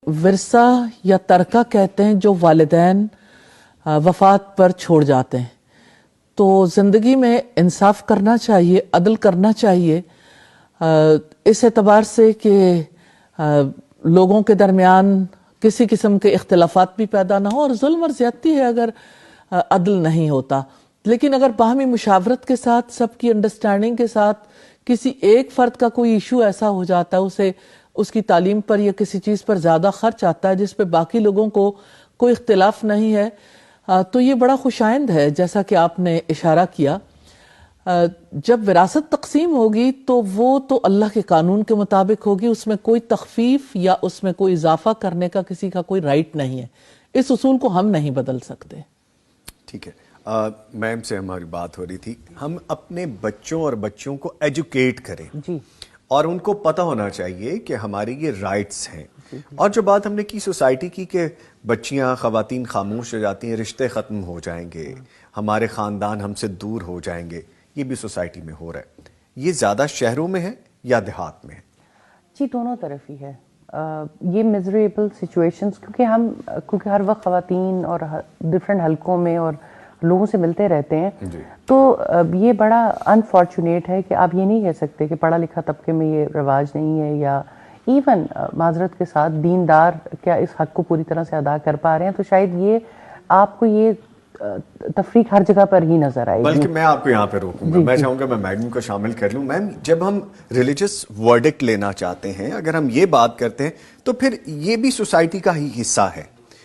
ورثہ یا ترکہ کہتے ہیں جو والدین وفات پر چھوڑ جاتے ہیں. تو زندگی میں انصاف کرنا چاہیے, عدل کرنا چاہیے, اس اعتبار سے کہ لوگوں کے درمیان کسی قسم کے اختلافات بھی پیدا نہ ہو, اور ظلم اور زیادتی ہے اگر عدل نہیں ہوتا. لیکن اگر باہمی مشاورت کے ساتھ, سب کی انڈرسٹینڈنگ کے ساتھ کسی ایک فرد کا کوئی ایشو ایسا ہو جاتا ہے, اسے اس کی تعلیم پر یا کسی چیز پر زیادہ خرچ آتا ہے جس پہ باقی لوگوں کو کوئی اختلاف نہیں ہے, تو یہ بڑا خوشائند ہے. جیسا کہ آپ نے اشارہ کیا, جب وراثت تقسیم ہوگی تو وہ تو اللہ کے قانون کے مطابق ہوگی, اس میں کوئی تخفیف یا اس میں کوئی اضافہ کرنے کا کسی کا کوئی رائٹ نہیں ہے. اس اصول کو ہم نہیں بدل سکتے. ٹھیک ہے, میم سے ہماری بات ہو رہی تھی, ہم اپنے بچوں اور بچیوں کو ایجوکیٹ کریں جی, اور ان کو پتہ ہونا چاہیے کہ ہماری یہ رائٹس ہیں. اور جو بات ہم نے کی سوسائٹی کی کہ بچیاں, خواتین خاموش ہو جاتی ہیں, رشتے ختم ہو جائیں گے, ہمارے خاندان ہم سے دور ہو جائیں گے, یہ بھی سوسائٹی میں ہو رہا ہے. یہ زیادہ شہروں میں ہے یا دیہات میں ہے؟ جی دونوں طرف ہی ہے. یہ میزریبل سچویشنز کیونکہ ہر وقت خواتین اور ڈفرینٹ حلقوں میں اور لوگوں سے ملتے رہتے ہیں, تو یہ بڑا انفارچونیٹ ہے کہ آپ یہ نہیں کہہ سکتے کہ پڑھا لکھا طبقے میں یہ رواج نہیں ہے, یا ایون معذرت کے ساتھ دیندار کیا اس حق کو پوری طرح سے ادا کر پا رہے ہیں. تو شاید یہ آپ کو یہ تفریق ہر جگہ پر ہی نظر آئے گی. بلکہ میں آپ کو یہاں پہ روکوں گا, میں چاہوں گا میں میڈم کو شامل کر لوں. میم, جب ہم ریلیجس ورڈکٹ لینا چاہتے ہیں, اگر ہم یہ بات کرتے ہیں تو پھر یہ بھی سوسائٹی کا ہی حصہ ہے,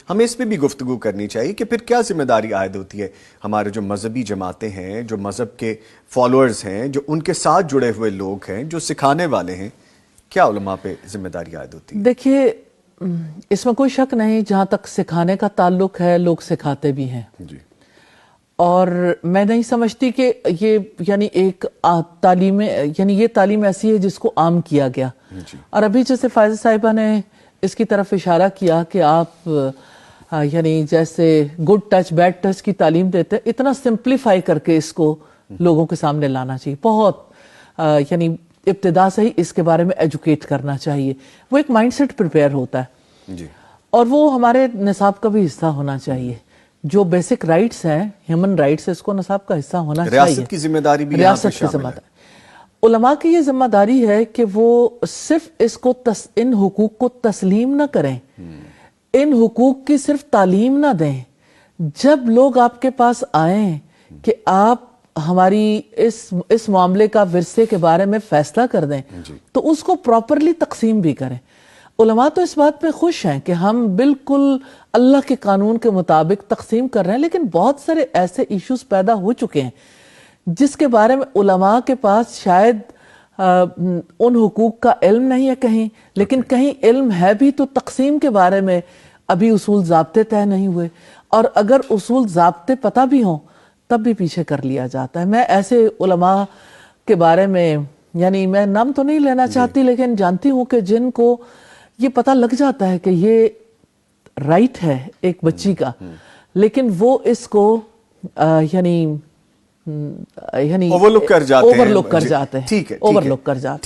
ہمیں اس پہ بھی گفتگو کرنی چاہیے کہ پھر کیا ذمہ داری عائد ہوتی ہے. ہمارے جو مذہبی جماعتیں ہیں, جو مذہب کے فالوورز ہیں, جو ان کے ساتھ جڑے ہوئے لوگ ہیں, جو سکھانے والے ہیں, کیا علماء پہ ذمہ داری عائد ہوتی ہے؟ دیکھیے اس میں کوئی شک نہیں, جہاں تک سکھانے کا تعلق ہے لوگ سکھاتے بھی ہیں. جی, اور میں نہیں سمجھتی کہ یہ یعنی ایک تعلیم, یعنی یہ تعلیم ایسی ہے جس کو عام کیا گیا. اور ابھی جیسے فائزہ صاحبہ نے اس کی طرف اشارہ کیا کہ آپ یعنی جیسے گڈ ٹچ بیڈ ٹچ کی تعلیم دیتے, اتنا سمپلیفائی کر کے اس کو لوگوں کے سامنے لانا چاہیے. بہت یعنی ابتدا سے ہی اس کے بارے میں ایجوکیٹ کرنا چاہیے. وہ ایک مائنڈ سیٹ پریپیئر ہوتا ہے, اور وہ ہمارے نصاب کا بھی حصہ ہونا چاہیے. جو بیسک رائٹس ہیں, ہیومن رائٹس, اس کو نصاب کا حصہ ہونا چاہیے. ریاست کی ذمہ داری بھی یہاں پہ شامل ہے. علماء کی یہ ذمہ داری ہے کہ وہ صرف اس کو ان حقوق کو تسلیم نہ کریں, ان حقوق کی صرف تعلیم نہ دیں. جب لوگ آپ کے پاس آئیں کہ آپ ہماری اس معاملے کا ورثے کے بارے میں فیصلہ کر دیں, تو اس کو پراپرلی تقسیم بھی کریں. علماء تو اس بات پہ خوش ہیں کہ ہم بالکل اللہ کے قانون کے مطابق تقسیم کر رہے ہیں, لیکن بہت سارے ایسے ایشوز پیدا ہو چکے ہیں جس کے بارے میں علماء کے پاس شاید ان حقوق کا علم نہیں ہے کہیں, لیکن کہیں علم ہے بھی تو تقسیم کے بارے میں ابھی اصول ضابطے طے نہیں ہوئے, اور اگر اصول ضابطے پتہ بھی ہوں تب بھی پیچھے کر لیا جاتا ہے. میں ایسے علماء کے بارے میں یعنی میں نام تو نہیں لینا چاہتی, لیکن جانتی ہوں کہ جن کو یہ پتہ لگ جاتا ہے کہ یہ رائٹ ہے ایک بچی کا, لیکن وہ اس کو یعنی اوور لک کر جاتے ہیں. ٹھیک ہے, اوور لک کر جاتے ہیں.